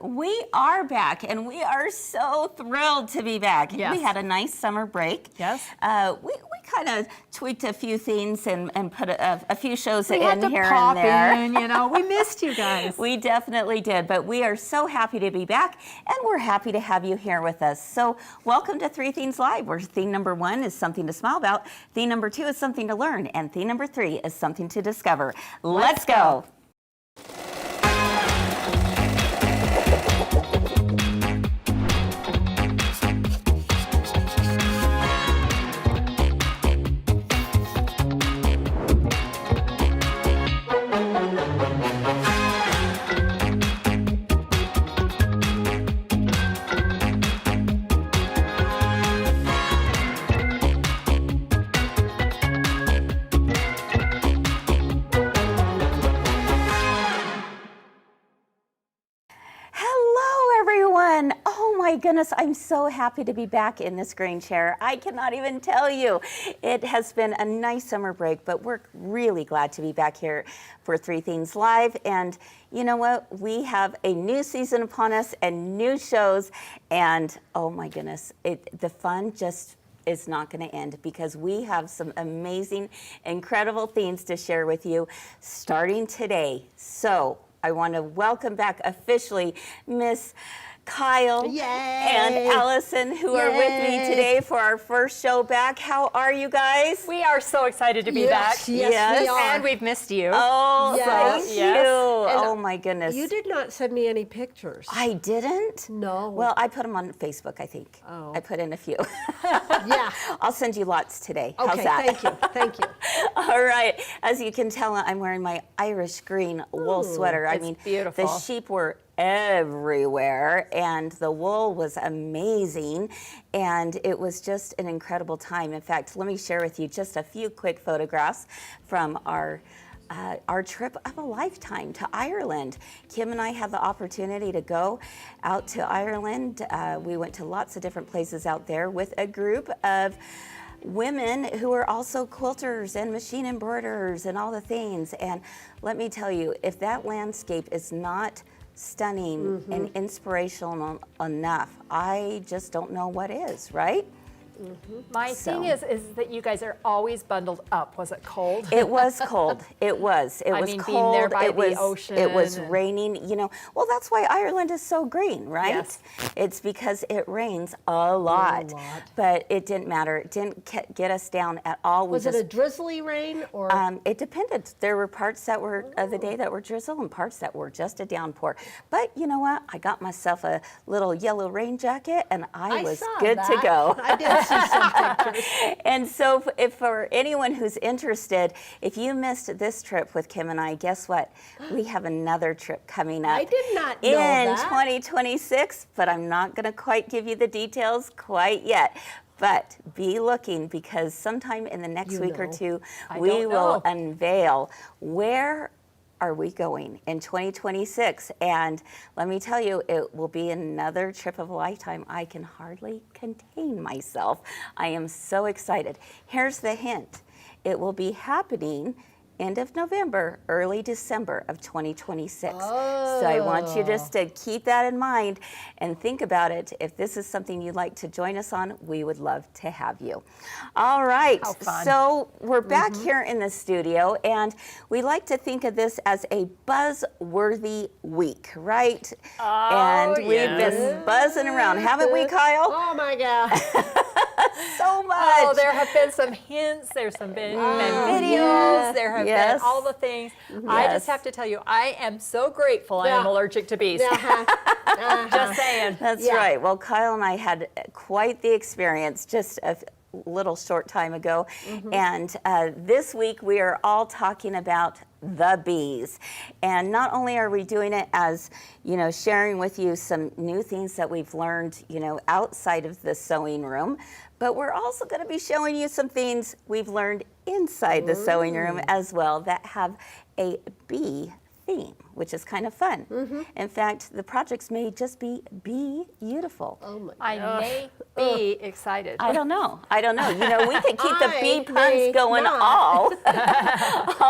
We are back, and we are so thrilled to be back. Yes. We had a nice summer break. Yes. We kind of tweaked a few things and put a few shows We in had to here pop and there. in, you know, we missed you guys. We definitely did, but we are so happy to be back, and we're happy to have you here with us. So welcome to Three Things Live, where theme number 1 is something to smile about, theme number 2 is something to learn, and theme number 3 is something to discover. Let's go. My goodness, I'm so happy to be back in this green chair. I cannot even tell you. It has been a nice summer break, but we're really glad to be back here for Three Things Live. And you know what? We have a new season upon us and new shows. And oh my goodness, the fun just is not going to end, because we have some amazing, incredible things to share with you starting today. So I want to welcome back officially Miss Kyle Yay. and Allison, who are with me today for our first show back. How are you guys? We are so excited to be Yes, back. yes, we are. And we've missed you. Oh, Yes. thank Yes. you. And Oh my goodness. You did not send me any pictures. I didn't? No. Well, I put them on Facebook, I think. Oh. I put in a few. Yeah. I'll send you lots today. How's Okay, that? thank you. Thank you. All right. As you can tell, I'm wearing my Irish green wool sweater. I it's mean, beautiful. the sheep were everywhere, and the wool was amazing, and it was just an incredible time. In fact, let me share with you just a few quick photographs from our trip of a lifetime to Ireland. Kim and I had the opportunity to go out to Ireland. We went to lots of different places out there with a group of women who are also quilters and machine embroiderers and all the things. And let me tell you, if that landscape is not stunning and inspirational enough, I just don't know what is, right? My thing is that you guys are always bundled up. Was it cold? It was cold. It was. It was mean, cold. being there by it the was. ocean It was and- raining. You know. Well, that's why Ireland is so green, right? Yes. It's because it rains a lot. But it didn't matter. It didn't get us down at all. Was it a drizzly rain or? It depended. There were parts that were of the day that were drizzle and parts that were just a downpour. But you know what? I got myself a little yellow rain jacket, and I was saw good to that. go. I did see some pictures. And so if for anyone who's interested, if you missed this trip with Kim and I, guess what? We have another trip coming up. I did not know in that. 2026, but I'm not going to quite give you the details quite yet. But be looking, because sometime in the next week or two, we don't will know. unveil where are we going in 2026. And let me tell you, it will be another trip of a lifetime. I can hardly contain myself. I am so excited. Here's the hint. It will be happening end of November, early December of 2026. So I want you just to keep that in mind and think about it. If this is something you'd like to join us on, we would love to have you. All right, How fun. so we're back here in the studio, and we like to think of this as a buzz-worthy week, right? And we've been buzzing around, haven't we, Kyle? Oh my God. So much. Oh, there have been some hints. There's some been videos. yes. There have Yes. been all the things. I Yes. just have to tell you, I am so grateful I am Yeah. allergic to bees. Just saying. That's Yeah. right. Well, Kyle and I had quite the experience just a little short time ago. And this week we are all talking about the bees. And not only are we doing it as, you know, sharing with you some new things that we've learned, you know, outside of the sewing room, but we're also going to be showing you some things we've learned inside the sewing room as well that have a bee theme, which is kind of fun. In fact, the projects may just be beautiful. Oh my I God. may be excited. I don't know. You know, we could keep the bee I puns may going not. all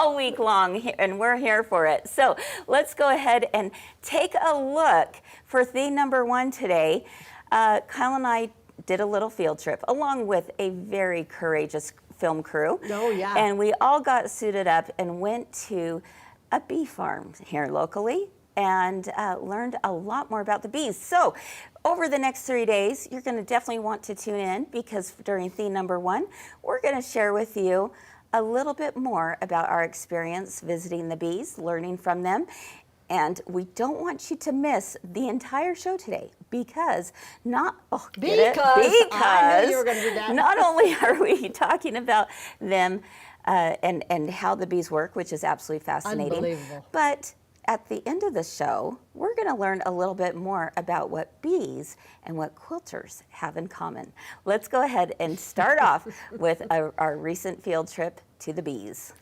all week long, and we're here for it. So let's go ahead and take a look for theme number 1 today. Kyle and I did a little field trip along with a very courageous film crew. Oh, yeah. And we all got suited up and went to a bee farm here locally and learned a lot more about the bees. So over the next 3 days, you're going to definitely want to tune in, because during theme number 1, we're going to share with you a little bit more about our experience visiting the bees, learning from them. And we don't want you to miss the entire show today, because I knew you were going to do that. Not only are we talking about them and how the bees work, which is absolutely fascinating, Unbelievable. but at the end of the show, we're going to learn a little bit more about what bees and what quilters have in common. Let's go ahead and start off with our recent field trip to the bees.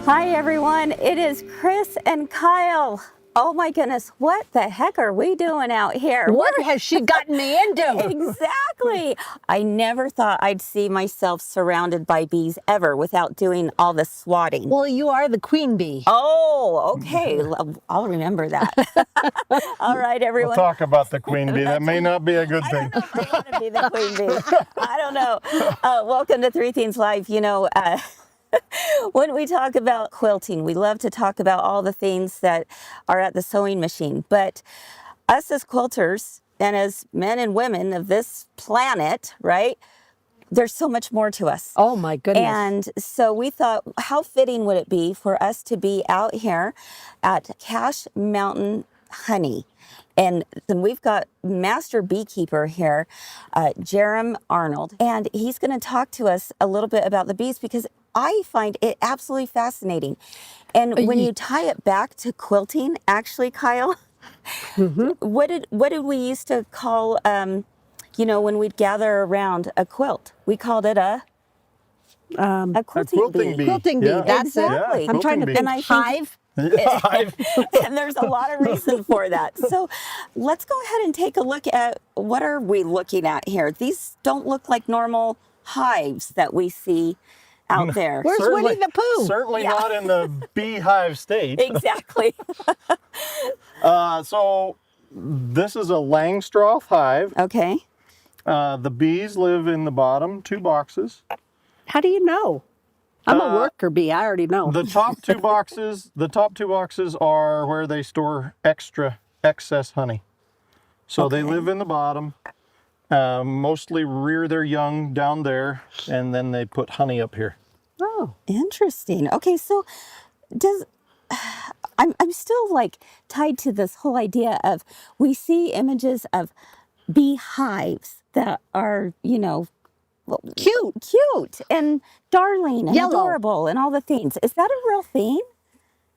Hi everyone, it is Kris and Kyle. Oh my goodness, what the heck are we doing out here? What has she gotten me into? Exactly. I never thought I'd see myself surrounded by bees ever without doing all the swatting. Well, you are the queen bee. Oh, okay. I'll remember that. All right, everyone. We'll talk about the queen bee. That may not be a good thing. I don't know if I want to be the queen bee. I don't know. Welcome to Three Themes Live. You know, when we talk about quilting, we love to talk about all the things that are at the sewing machine. But us as quilters and as men and women of this planet, right, there's so much more to us. Oh my goodness. And so we thought, how fitting would it be for us to be out here at Cache Mountain Honey? And then we've got master beekeeper here, Jerem Arnold, and he's going to talk to us a little bit about the bees, because I find it absolutely fascinating. And when you tie it back to quilting, actually, Kyle, what did we used to call, when we'd gather around a quilt? We called it a quilting bee. Quilting bee, Yeah. that's Exactly. it. I'm trying to Quilting think bee. hive. And there's a lot of reason for that. So let's go ahead and take a look at, what are we looking at here? These don't look like normal hives that we see out there. Where's Winnie the Pooh? Certainly not in the beehive state. Exactly. So this is a Langstroth hive. Okay. The bees live in the bottom 2 boxes. How do you know? I'm a worker bee, I already know. The top 2 boxes, are where they store excess honey. So they live in the bottom, mostly rear their young down there, and then they put honey up here. Oh, interesting. Okay, so I'm still like tied to this whole idea of, we see images of beehives that are, cute and darling and Yellow. adorable and all the things. Is that a real thing?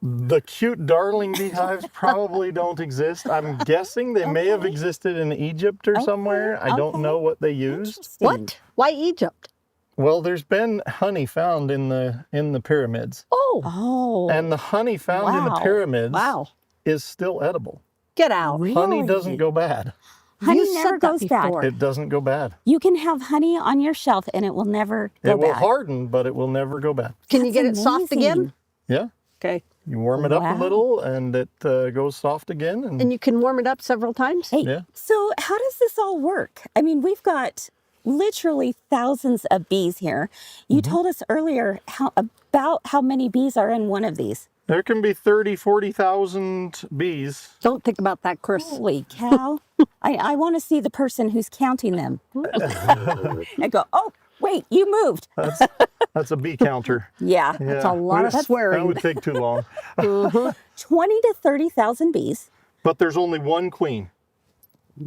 The cute darling beehives probably don't exist. I'm guessing they may have existed in Egypt or somewhere. I don't know what they used. Interesting. What? Why Egypt? Well, there's been honey found in the pyramids. Oh. And the honey found in the Wow. pyramids Wow. is still edible. Get out. Honey Really? doesn't go bad. Honey You never said that goes bad. before. It doesn't go bad. You can have honey on your shelf and it will never go It will bad. harden, but it will never go bad. Can you That's get it soft again? amazing. Yeah. Okay. You warm it up Wow. a little and it goes soft again. And you can warm it up several times? Hey, Yeah. so how does this all work? I mean, we've got literally thousands of bees here. You told us earlier about how many bees are in one of these. There can be 30, 40,000 bees. Don't think about that, Kris. Holy cow. I want to see the person who's counting them. And go, oh, wait, you moved. That's a bee counter. Yeah. That's a lot of That swearing. would take too long. 20 to 30,000 bees. But there's only one queen.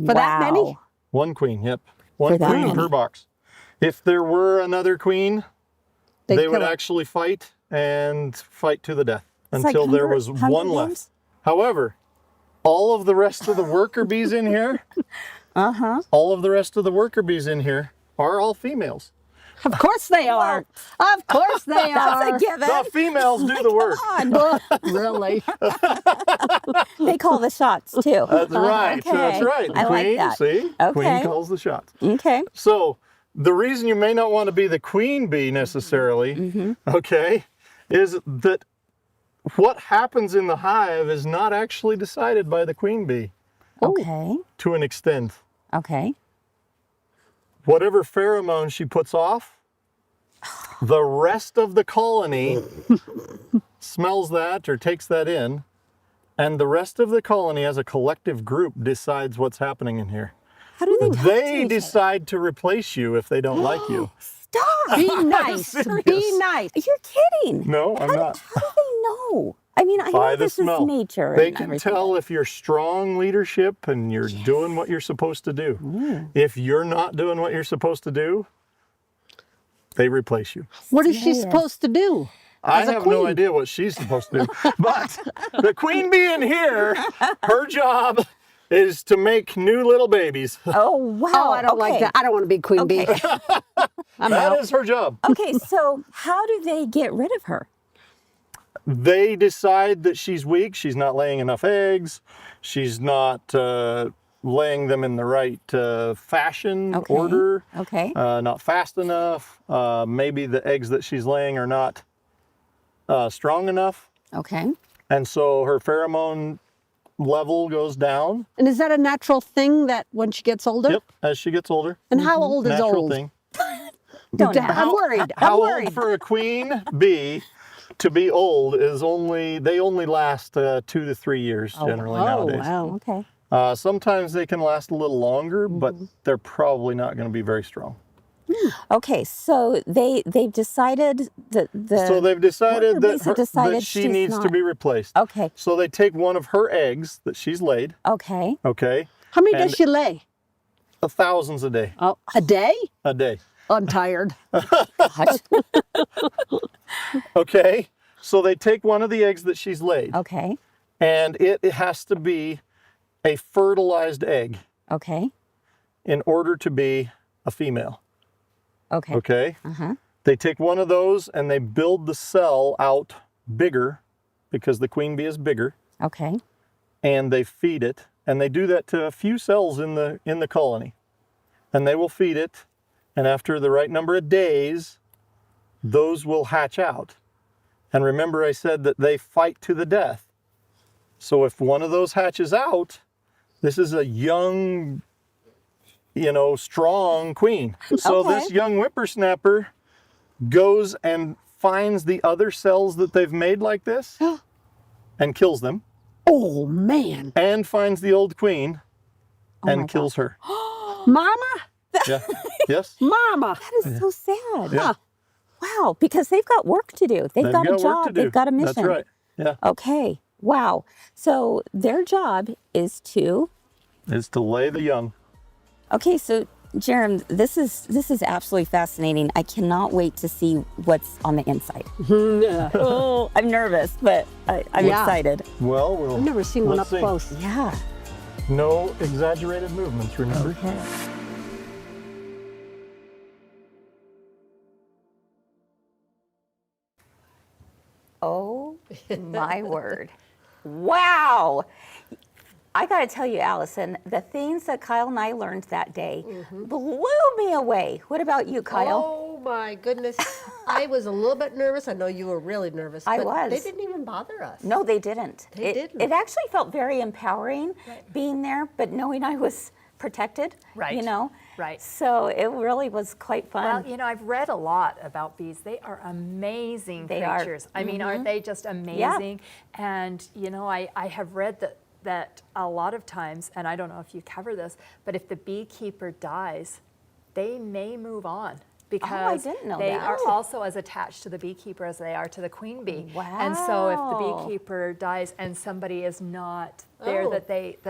For that many? One queen, yep. One that queen many. per box. If there were another queen, They'd they would kill it. actually fight and fight to the death It's like until there Hunger- was Hunger one Games? left. However, all of the rest of the worker bees in here, all of the rest of the worker bees in here are all females. Of course they are. Of course they That's are. a given. The females do the work. Really? They call the shots too. That's right. Okay. That's right. I like Queen, that. see? Okay. Queen calls the shots. Okay. So the reason you may not want to be the queen bee necessarily, okay, is that what happens in the hive is not actually decided by the queen bee Okay. to an extent. Okay. Whatever pheromone she puts off, the rest of the colony smells that or takes that in, and the rest of the colony as a collective group decides what's happening in here. How do they talk to They each other? decide to replace you if they don't like you. Stop. Be nice. serious. Be nice. You're kidding. No, I'm not. How do they know? I mean, I By know the this smell. is nature. They and can everything. tell if you're strong leadership and you're doing what you're supposed to do. If you're not doing what you're supposed to do, they replace you. What is she Serious. supposed to do? I As a have no queen. idea what she's supposed to do. But the queen bee in here, her job is to make new little babies. Oh, wow. Oh, I don't like Okay. that. I don't want to be queen bee. I'm That out. is her job. Okay, so how do they get rid of her? They decide that she's weak, she's not laying enough eggs, she's not laying them in the right fashion, Okay. order, Okay. not fast enough. Maybe the eggs that she's laying are not strong enough. Okay. And so her pheromone level goes down. And is that a natural thing that when she gets older? Yep, as she gets older. And how old is Natural old? thing. Don't know. I'm worried. I'm How worried. old for a queen bee to be old is they only last 2 to 3 years generally nowadays. wow. Okay. Sometimes they can last a little longer, but they're probably not going to be very strong. Okay, so they've decided that So they've decided worker bees have that decided she she's needs to not- be replaced. Okay. So they take one of her eggs that she's laid, Okay. okay, How many And- does she lay? thousands a day. Oh, a day? A day. I'm tired. Gosh. Okay. So they take one of the eggs that she's laid, Okay. and it has to be a fertilized egg Okay. in order to be a female. Okay. Okay. Uh-huh. They take one of those and they build the cell out bigger because the queen bee is bigger, Okay. and they feed it. And they do that to a few cells in the colony. And they will feed it, and after the right number of days, those will hatch out. And remember I said that they fight to the death. So if one of those hatches out, this is a young, strong queen. So Okay. this young whippersnapper goes and finds the other cells that they've made like this and kills them, Oh, man. and finds the old queen my and kills her. Mama? Yeah. Yes. Mama. That is so sad. Yeah. Wow, because they've got work to do. They've got a work to job. do. They've got a mission. That's right. Yeah. Okay. Wow. So their job is to Is to lay the young. Okay, so Jerem, this is absolutely fascinating. I cannot wait to see what's on the inside. Oh, I'm nervous, but I'm Yeah. excited. Well, we'll. I've never seen one up let's see. close. Yeah. No exaggerated movements, remember? Okay. Oh my word. Wow. I got to tell you, Allison, the things that Kyle and I learned that day blew me away. What about you, Kyle? Oh my goodness. I was a little bit nervous. I know you were really nervous. I but was. They didn't even bother us. No, they didn't. They didn't. It actually felt very empowering being there, but knowing I was protected, Right. you know? Right. So it really was quite fun. Well, I've read a lot about bees. They are amazing They are. creatures. I mean, aren't they just amazing? And, I have read that a lot of times, and I don't know if you cover this, but if the beekeeper dies, they may move on because didn't know they that. are also as attached to the beekeeper as they are to the queen bee. And so if the Wow. beekeeper dies and somebody is not there Oh. that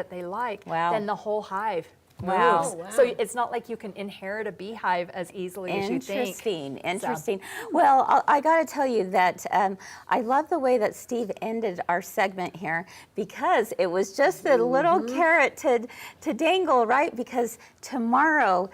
they like, Wow. then the whole hive Wow. moves. Oh, wow. So it's not like you can inherit a beehive as easily as you think. Interesting. Well, I got to tell you that I love the way that Steve ended our segment here because it was just a little carrot to dangle, right? Because tomorrow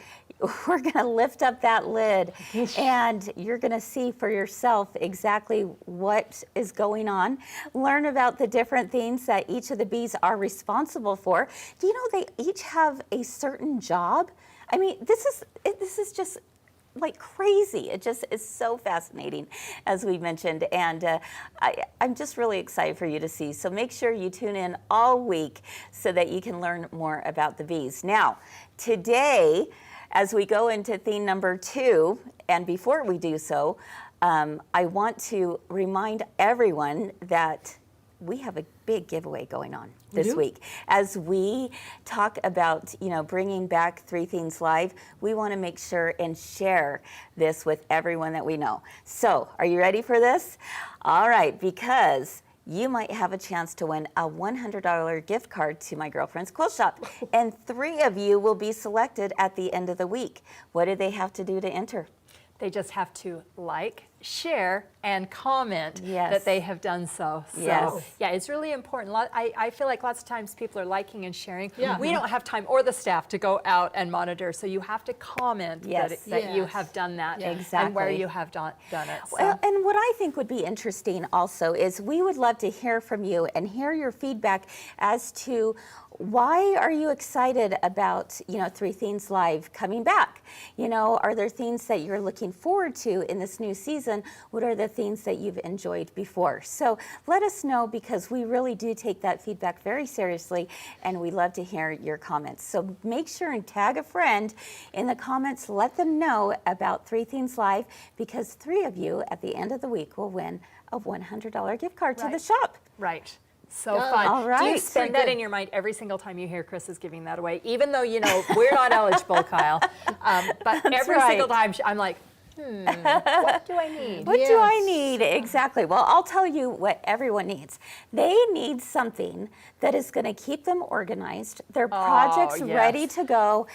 we're going to lift up that lid and you're going to see for yourself exactly what is going on. Learn about the different things that each of the bees are responsible for. Do you know they each have a certain job? I mean, this is just like crazy. It just is so fascinating, as we mentioned, and I'm just really excited for you to see. So make sure you tune in all week so that you can learn more about the bees. Now, today, as we go into theme number 2, and before we do so, I want to remind everyone that we have a big giveaway going on this week. As we talk about, bringing back Three Themes Live, we want to make sure and share this with everyone that we know. So, are you ready for this? All right, because you might have a chance to win a $100 gift card to My Girlfriend's Quilt Shop. And 3 of you will be selected at the end of the week. What do they have to do to enter? They just have to like, share, and comment Yes. that they have done so. So, Yes. yeah, it's really important. I feel like lots of times people are liking and sharing. Yeah. We don't have time or the staff to go out and monitor, so you have to comment Yes. that you Yes. have done that Exactly. and where you have done it. So. Well, and what I think would be interesting also is we would love to hear from you and hear your feedback as to why are you excited about, Three Themes Live coming back? Are there things that you're looking forward to in this new season? What are the things that you've enjoyed before? So let us know, because we really do take that feedback very seriously, and we love to hear your comments. So make sure and tag a friend in the comments. Let them know about Three Themes Live, because 3 of you at the end of the week will win a $100 gift card to the Right. shop. Right. So Yeah. fun. All Do you right. spend that in your mind every single time you hear Kris is giving that away? Even though, we're not eligible, Kyle. But every right. single time I'm like, what do I need? What do I Yes. need? Exactly. Well, I'll tell you what everyone needs. They need something that is going to keep them organized, their projects yes. ready to go,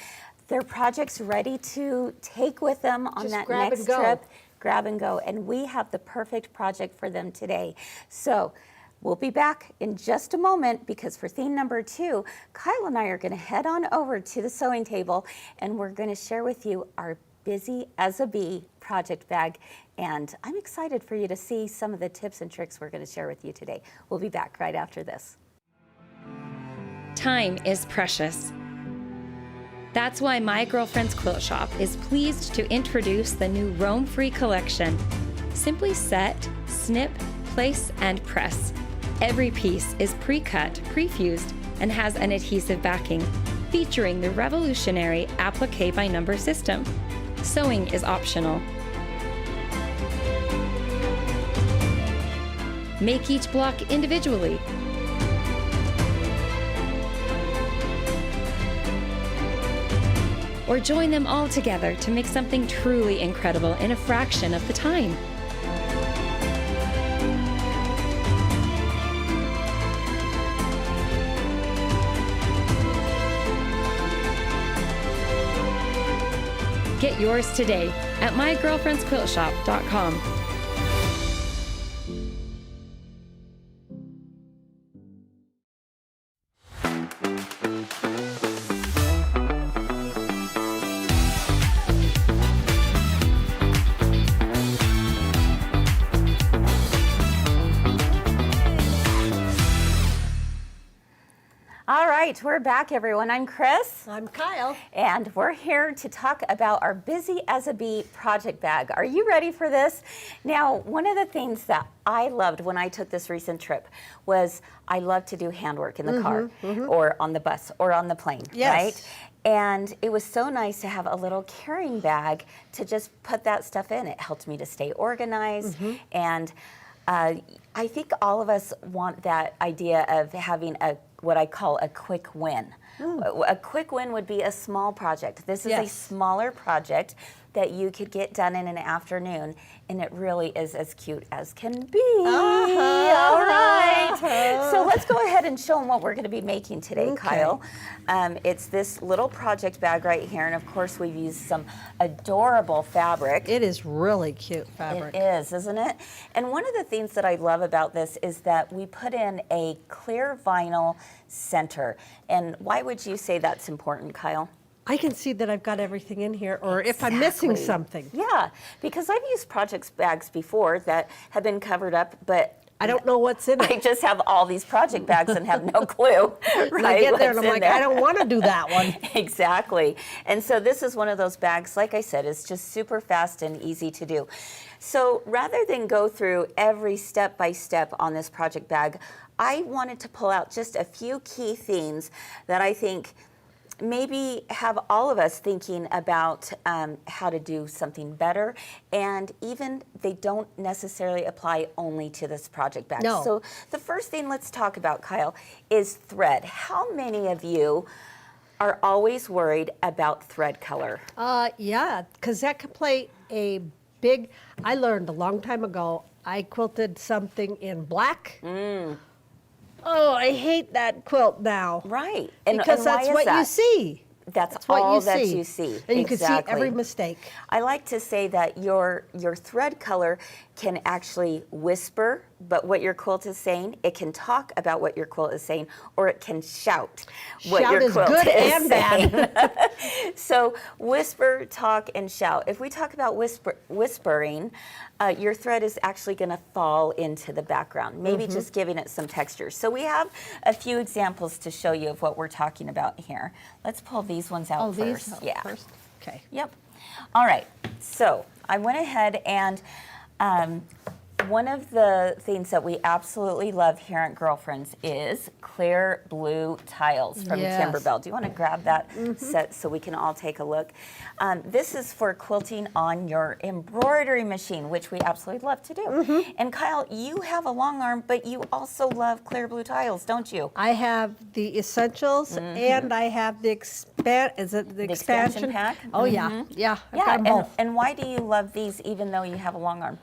their projects ready to take with them on Just that grab next and go. trip. Grab and go. And we have the perfect project for them today. So we'll be back in just a moment, because for theme number 2, Kyle and I are going to head on over to the sewing table, and we're going to share with you our Busy as a Bee project bag. And I'm excited for you to see some of the tips and tricks we're going to share with you today. We'll be back right after this. Time is precious. That's why My Girlfriend's Quilt Shop is pleased to introduce the new Roam Free collection. Simply set, snip, place, and press. Every piece is pre-cut, pre-fused, and has an adhesive backing, featuring the revolutionary applique by number system. Sewing is optional. Make each block individually. Or join them all together to make something truly incredible in a fraction of the time. Get yours today at mygirlfriendsquiltshop.com. All right, we're back, everyone. I'm Kris. I'm Kyle. And we're here to talk about our Busy as a Bee project bag. Are you ready for this? Now, one of the things that I loved when I took this recent trip was I love to do handwork in the car or on the bus or on the plane, Yes. right? And it was so nice to have a little carrying bag to just put that stuff in. It helped me to stay organized. And I think all of us want that idea of having what I call a quick win. A quick win would be a small project. This is a Yes. smaller project that you could get done in an afternoon, and it really is as cute as can be. All right. So let's go ahead and show them what we're going to be making today, Kyle. It's this little project bag right here, and of course we've used some adorable fabric. It is really cute fabric. It is, isn't it? And one of the things that I love about this is that we put in a clear vinyl center. And why would you say that's important, Kyle? I can see that I've got everything in here, or if I'm missing Exactly. something. Yeah, because I've used project bags before that have been covered up, but I don't know what's in I it. just have all these project bags and have no clue. And I get there and I'm what's in like, there. I don't want to do that one. Exactly. And so this is one of those bags, like I said, it's just super fast and easy to do. So rather than go through every step by step on this project bag, I wanted to pull out just a few key themes that I think maybe have all of us thinking about how to do something better, and even they don't necessarily apply only to this project bag. No. So the first thing let's talk about, Kyle, is thread. How many of you are always worried about thread color? Yeah, because that could play a big, I learned a long time ago, I quilted something in black. Oh, I hate that quilt now. Right. Because why that's is what you that? see. That's what all you that see. you see. And you can see Exactly. every mistake. I like to say that your thread color can actually whisper, but what your quilt is saying, it can talk about what your quilt is saying, or it can shout what Shout your is quilt good is and saying. bad. So whisper, talk, and shout. If we talk about whispering, your thread is actually going to fall into the background, maybe just giving it some texture. So we have a few examples to show you of what we're talking about here. Let's pull these ones out Oh, first. these? Yeah. First? Okay. Yep. All right. So I went ahead and one of the things that we absolutely love here at Girlfriends is clear blue tiles from Yes. Kimberbell. Do you want to grab that set so we can all take a look? This is for quilting on your embroidery machine, which we absolutely love to do. And Kyle, you have a long arm, but you also love clear blue tiles, don't you? I have the essentials and I have the expansion pack? Oh yeah, yeah. I've Yeah. got 'em both. And why do you love these even though you have a long arm?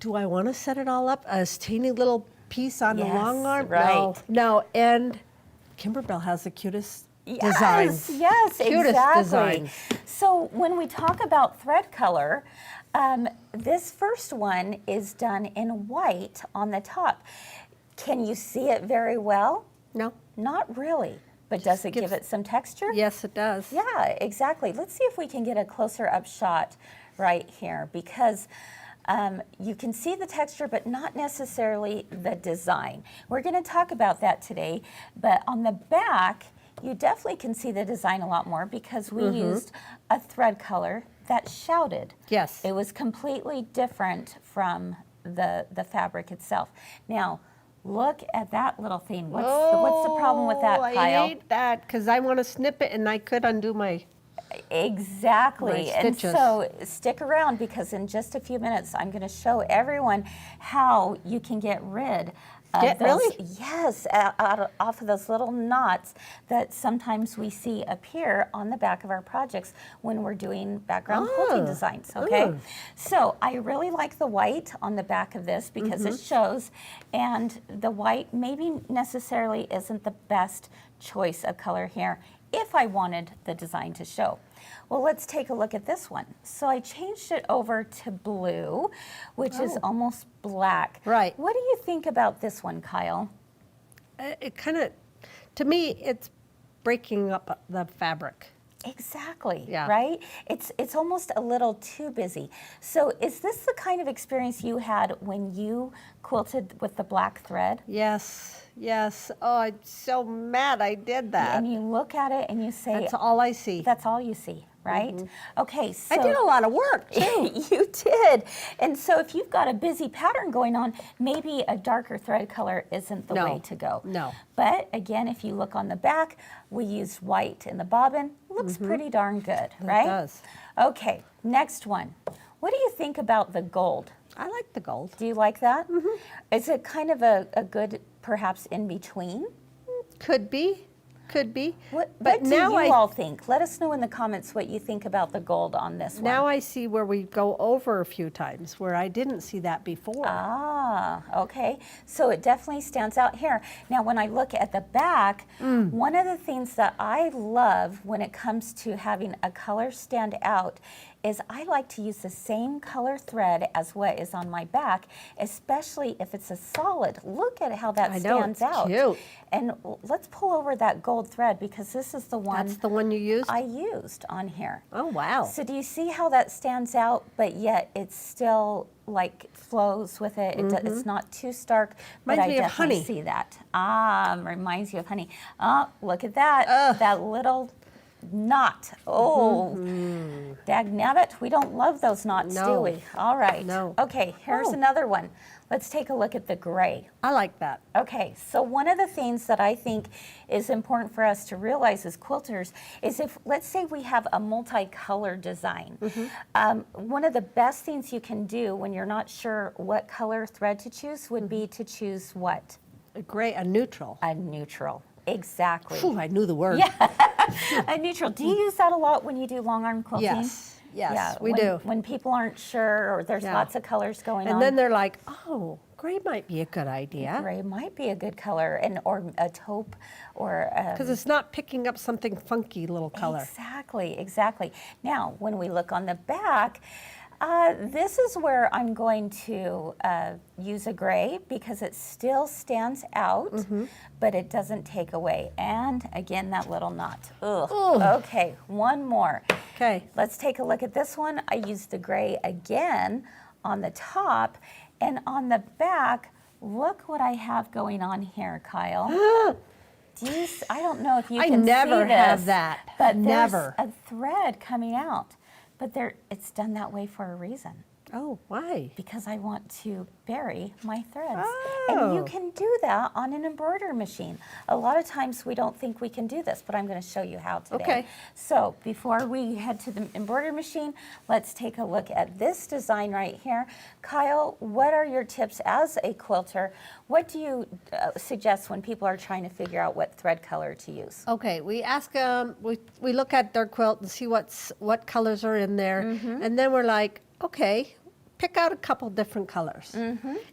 Do I want to set it all up as teeny little piece on the long Yes, arm? right. No. And Kimberbell has the cutest designs. Yes, Cutest exactly. design. So when we talk about thread color, this first one is done in white on the top. Can you see it very well? No. Not really, but does it give gives- it some texture? Yes, it does. Yeah, exactly. Let's see if we can get a closer up shot right here, because you can see the texture, but not necessarily the design. We're going to talk about that today, but on the back, you definitely can see the design a lot more because we used a thread color that shouted. Yes. It was completely different from the fabric itself. Now, look at that little thing. What's the problem with that, I Kyle? hate that because I want to snip it and I could undo my. Exactly. My And stitches. so stick around because in just a few minutes, I'm going to show everyone how you can get rid of those. Really? Yes, off of those little knots that sometimes we see appear on the back of our projects when we're doing background quilting designs, okay? So I really like the white on the back of this because it shows, and the white maybe necessarily isn't the best choice of color here if I wanted the design to show. Well, let's take a look at this one. So I changed it over to blue, which is almost black. Right. What do you think about this one, Kyle? It kind of, to me, it's breaking up the fabric. Exactly, Yeah. right? It's almost a little too busy. So is this the kind of experience you had when you quilted with the black thread? Yes, yes. Oh, I'm so mad I did that. And you look at it and you say, That's all I see. that's all you see, right? Okay, so I did a lot of work too. You did. And so if you've got a busy pattern going on, maybe a darker thread color isn't the No, way to go. no. But again, if you look on the back, we used white in the bobbin. Looks pretty darn good, right? It does. Okay, next one. What do you think about the gold? I like the gold. Do you like that? Is it kind of a good, perhaps in between? Could be, could be. What but do now you all think? Let us know in the comments what you think about the gold on this one. now I see where we go over a few times where I didn't see that before. Ah, okay. So it definitely stands out here. Now, when I look at the back, one of the things that I love when it comes to having a color stand out is I like to use the same color thread as what is on my back, especially if it's a solid. Look at how that I know, stands it's out. cute. And let's pull over that gold thread because this is the one That's the one you used? I used on here. Oh, wow. So do you see how that stands out, but yet it's still like flows with it? It's not too stark, but Reminds I me of definitely honey. see that. Reminds you of honey. Look at that, that little knot. Oh, dagnabbit, we don't love those knots, do No. we? All right. No. Okay, here's Oh. another one. Let's take a look at the gray. I like that. Okay, so one of the things that I think is important for us to realize as quilters is if, let's say we have a multicolored design, one of the best things you can do when you're not sure what color thread to choose would be to choose what? A gray, a neutral. A neutral. Exactly. Phew, I knew the word. A neutral. Do you use that a lot when you do long arm quilting? Yes, we when, do. When people aren't sure or there's Yeah. lots of colors going on. And then they're like, oh, gray might be a good idea. Gray might be a good color, or a taupe, or Because it's not picking up something funky little color. Exactly, exactly. Now, when we look on the back, this is where I'm going to use a gray because it still stands out, but it doesn't take away. And again, that little knot. Ugh. Ooh. Okay, one more. Okay. Let's take a look at this one. I used the gray again on the top, and on the back, look what I have going on here, Kyle. I don't know if you I can never see this, have that. but Never. there's a thread coming out. But it's done that way for a reason. Oh, why? Because I want to bury my threads. And you Oh. can do that on an embroidery machine. A lot of times we don't think we can do this, but I'm going to show you how today. Okay. So before we head to the embroidery machine, let's take a look at this design right here. Kyle, what are your tips as a quilter? What do you suggest when people are trying to figure out what thread color to use? Okay, we ask them, we look at their quilt and see what colors are in there. And then we're like, okay, pick out a couple different colors.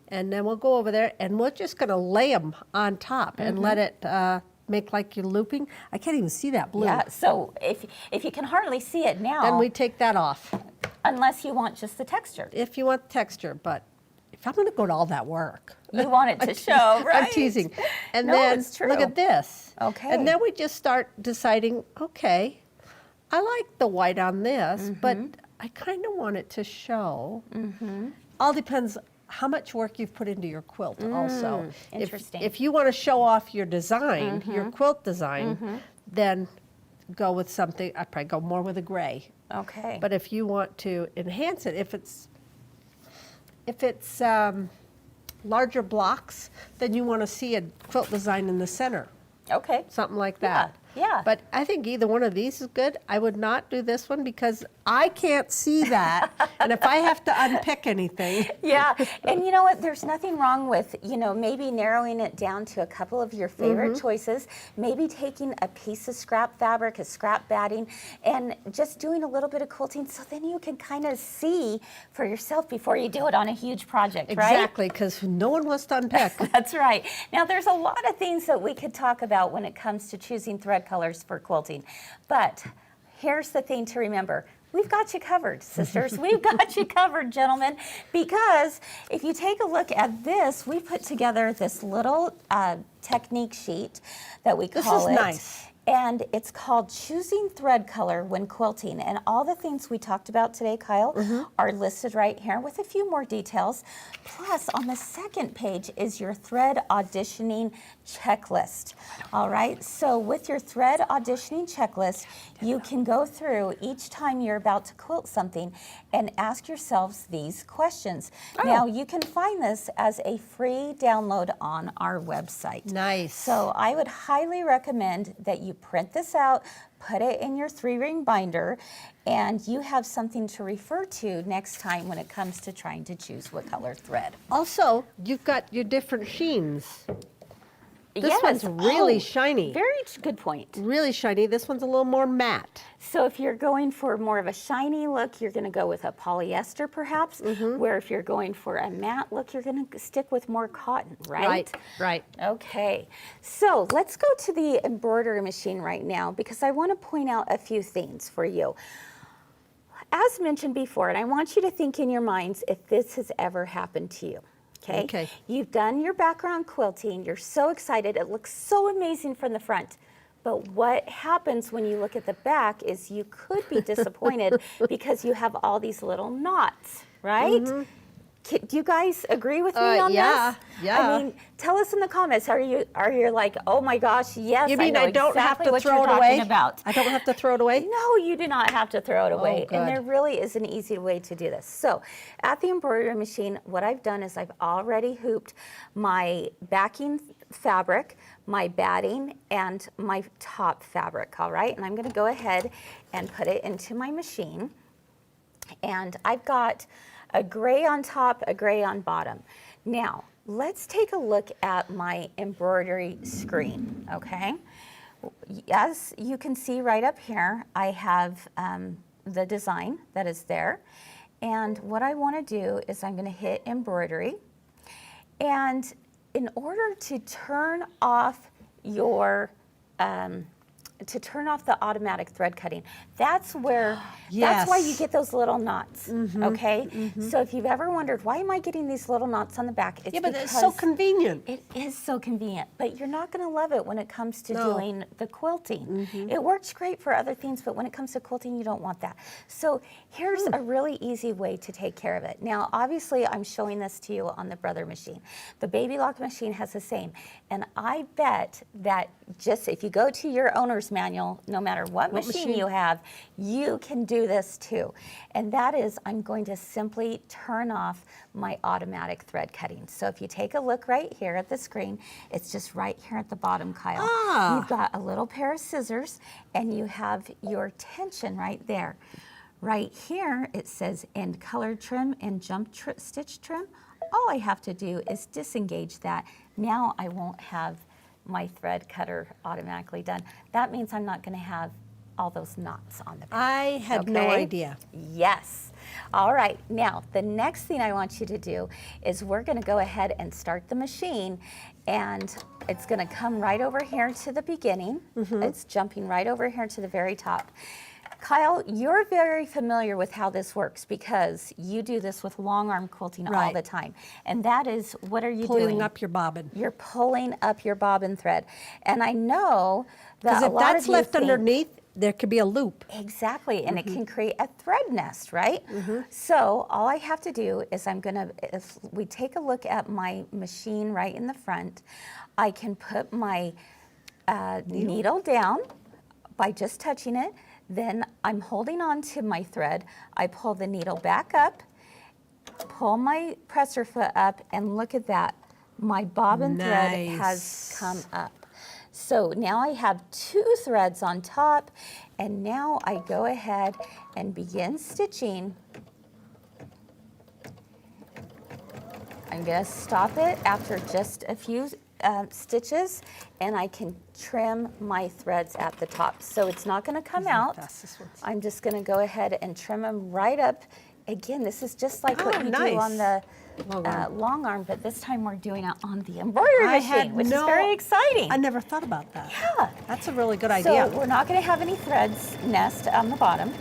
And then we'll go over there and we're just going to lay them on top and let it make like you're looping. I can't even see that blue. Yeah, so if you can hardly see it now, Then we take that off unless you want just the texture. if you want texture. But if I'm going to go to all that work, You want it to show, right? I'm teasing. And No, then it's true. look at this. Okay. And then we just start deciding, okay, I like the white on this, but I kind of want it to show. All depends how much work you've put into your quilt also. Interesting. If you want to show off your design, your quilt design, then go with something, I'd probably go more with a gray. Okay. But if you want to enhance it, if it's larger blocks, then you want to see a quilt design in the center, okay. something like that. yeah. But I think either one of these is good. I would not do this one because I can't see that. And if I have to unpick anything, Yeah, and you know what? There's nothing wrong with, maybe narrowing it down to a couple of your favorite choices, maybe taking a piece of scrap fabric, a scrap batting, and just doing a little bit of quilting so then you can kind of see for yourself before you do it on a huge project, right? exactly, because no one wants to unpick. That's right. Now, there's a lot of things that we could talk about when it comes to choosing thread colors for quilting, but here's the thing to remember. We've got you covered, sisters. We've got you covered, gentlemen, because if you take a look at this, we put together this little technique sheet that we call This is nice. And it's called Choosing Thread Color When Quilting. And all the things we talked about today, Kyle, are listed right here with a few more details. Plus, on the second page is your thread auditioning checklist. All right, so with your thread auditioning checklist, you can go through each time you're about to quilt something and ask yourselves these questions. Now, you can find this as a free download on our website. Nice. So I would highly recommend that you print this out, put it in your 3-ring binder, and you have something to refer to next time when it comes to trying to choose what color thread. Also, you've got your different sheens. This Yes. one's really Oh, shiny. Very good point. Really shiny. This one's a little more matte. So if you're going for more of a shiny look, you're going to go with a polyester perhaps, where if you're going for a matte look, you're going to stick with more cotton, right? Right. Okay, so let's go to the embroidery machine right now because I want to point out a few things for you. as mentioned before, and I want you to think in your minds if this has ever happened to you. Okay? Okay. You've done your background quilting. You're so excited. It looks so amazing from the front. But what happens when you look at the back is you could be disappointed because you have all these little knots, right? Do you guys agree with me on yeah, this? yeah. I mean, tell us in the comments. Are you like, oh my gosh, yes, You mean I know I don't exactly have to what throw you're it talking away? about. I don't have to throw it away? No, you do not have to throw it away. good. And there really is an easy way to do this. So at the embroidery machine, what I've done is I've already hooped my backing fabric, my batting, and my top fabric, all right? And I'm gonna go ahead and put it into my machine. And I've got a gray on top, a gray on bottom. Now, let's take a look at my embroidery screen, okay? As you can see right up here, I have the design that is there. And what I wanna do is I'm gonna hit embroidery. And in order to turn off your to turn off the automatic thread cutting. That's where, that's why you Yes. get those little knots, okay? So if you've ever wondered, why am I getting these little knots on the back? It's Yeah, but it's so because convenient. it is so convenient, but you're not gonna love it when it comes to No. doing the quilting. It works great for other things, but when it comes to quilting, you don't want that. So here's a really easy way to take care of it. Now, obviously, I'm showing this to you on the Brother machine. The Baby Lock machine has the same, and I bet that just if you go to your owner's manual, no matter what machine you have, you can do this too. And that is, I'm going to simply turn off my automatic thread cutting. So if you take a look right here at the screen, it's just right here at the bottom, Kyle. You've got a little pair of scissors and you have your tension right there. Right here, it says end color trim and jump stitch trim. All I have to do is disengage that. Now I won't have my thread cutter automatically done. That means I'm not gonna have all those knots on the back. I had no Okay? idea. Yes. All right, now the next thing I want you to do is we're gonna go ahead and start the machine, and it's gonna come right over here to the beginning. It's jumping right over here to the very top. Kyle, you're very familiar with how this works because you do this with long arm quilting all Right. the time. And that is, what are you Pulling doing? up your bobbin. You're pulling up your bobbin thread. And I know that Because a if lot that's of you left think, underneath, there could be a loop. exactly, and it can create a thread nest, right? So all I have to do is if we take a look at my machine right in the front, I can put my needle down by just touching it. Then I'm holding on to my thread. I pull the needle back up, pull my presser foot up, and look at that. My bobbin thread has Nice. come up. So now I have 2 threads on top, and now I go ahead and begin stitching. I'm gonna stop it after just a few stitches, and I can trim my threads at the top. So it's not gonna come out. fastest ones. I'm just gonna go ahead and trim them right up. Again, this is just like what you do on the long arm, but this time we're doing it on the embroidery machine, which is very exciting. I never thought about that. Yeah. That's a really good So idea. we're not going to have any threads nest on the bottom.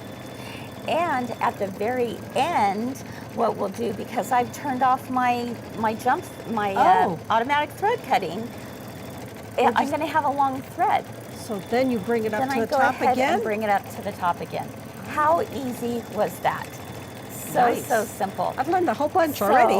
And at the very end, what we'll do, because I've turned off my automatic thread cutting, I'm going to have a long thread. So then you bring it up Then to I the go top ahead again? and bring it up to the top again. How easy was that? So, Nice. so simple. I've learned a whole bunch So, already.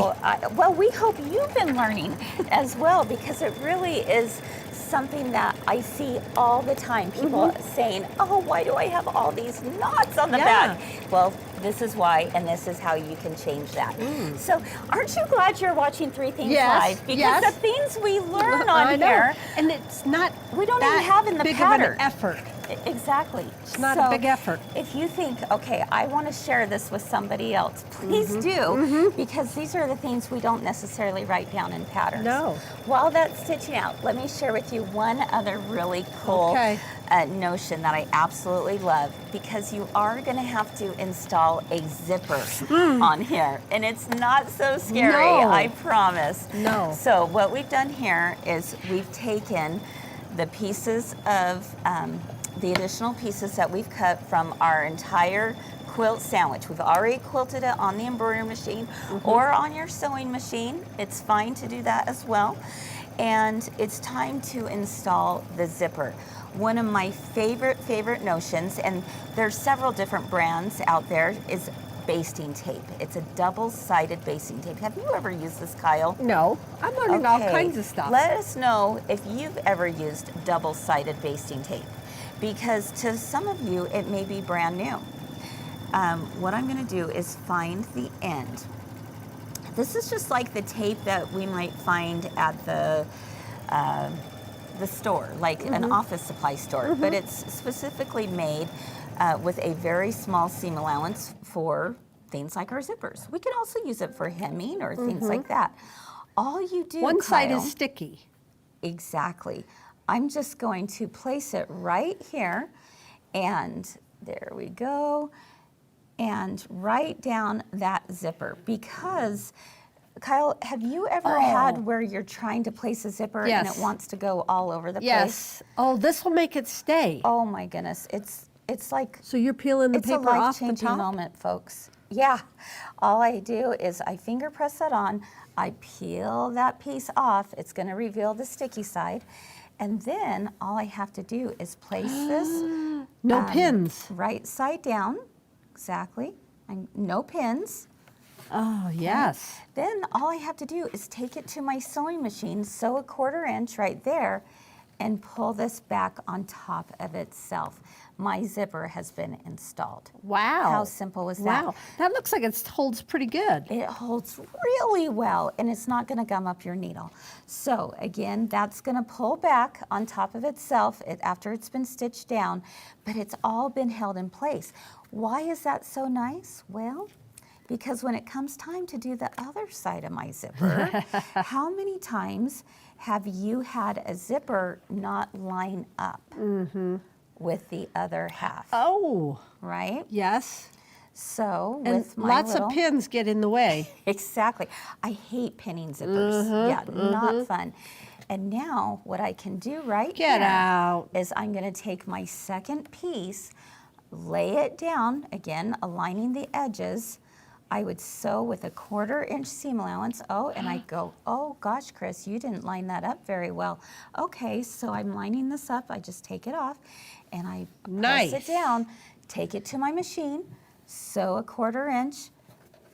well, we hope you've been learning as well, because it really is something that I see all the time. People saying, oh, why do I have all these knots on the back? Well, this is why, and this is how you can change that. So aren't you glad you're watching 3 Things Yes, Live? Because yes. the things we learn I on know. here, And it's not we don't that even have in the big pattern. of an effort. Exactly. It's not a big effort. If you think, okay, I want to share this with somebody else, please do, because these are the things we don't necessarily write down in patterns. No. While that's stitching out, let me share with you one other really cool Okay. notion that I absolutely love, because you are going to have to install a zipper on here, and it's not so scary, No. I promise. No. So what we've done here is we've taken the pieces of the additional pieces that we've cut from our entire quilt sandwich. We've already quilted it on the embroidery machine or on your sewing machine. It's fine to do that as well. And it's time to install the zipper. One of my favorite notions, and there's several different brands out there, is basting tape. It's a double-sided basting tape. Have you ever used this, Kyle? No, I'm learning all kinds of stuff. Let us know if you've ever used double-sided basting tape, because to some of you, it may be brand new. What I'm gonna do is find the end. This is just like the tape that we might find at the store, like an office supply store, but it's specifically made with a very small seam allowance for things like our zippers. We can also use it for hemming or things like that. All you do, One side Kyle, is sticky. Exactly. I'm just going to place it right here, and there we go, and right down that zipper. Because, Kyle, have you ever had where you're trying to place a zipper and Yes. it wants to go all over the place? Yes. Oh, this will make it stay. Oh my goodness, it's like So you're peeling the it's a paper off the life-changing top? moment, folks. Yeah, all I do is I finger press that on, I peel that piece off, it's gonna reveal the sticky side, and then all I have to do is place this No pins. right side down, exactly, and no pins. Oh, yes. Then all I have to do is take it to my sewing machine, sew a 1/4 inch right there, and pull this back on top of itself. My zipper has been installed. Wow. How simple is that? Wow. That looks like it holds pretty good. It holds really well, and it's not gonna gum up your needle. So again, that's gonna pull back on top of itself after it's been stitched down, but it's all been held in place. Why is that so nice? Well, because when it comes time to do the other side of my zipper, how many times have you had a zipper not line up with the other half, Oh, right? yes. So And with my lots little, of pins get in the way. Exactly. I hate pinning zippers. Yeah, not fun. And now what I can do right Get here out. is I'm going to take my second piece, lay it down, again, aligning the edges. I would sew with a 1/4 inch seam allowance. Oh, and I go, oh gosh, Kris, you didn't line that up very well. Okay, so I'm lining this up. I just take it off and I press it down, take it to my machine, sew a 1/4 inch,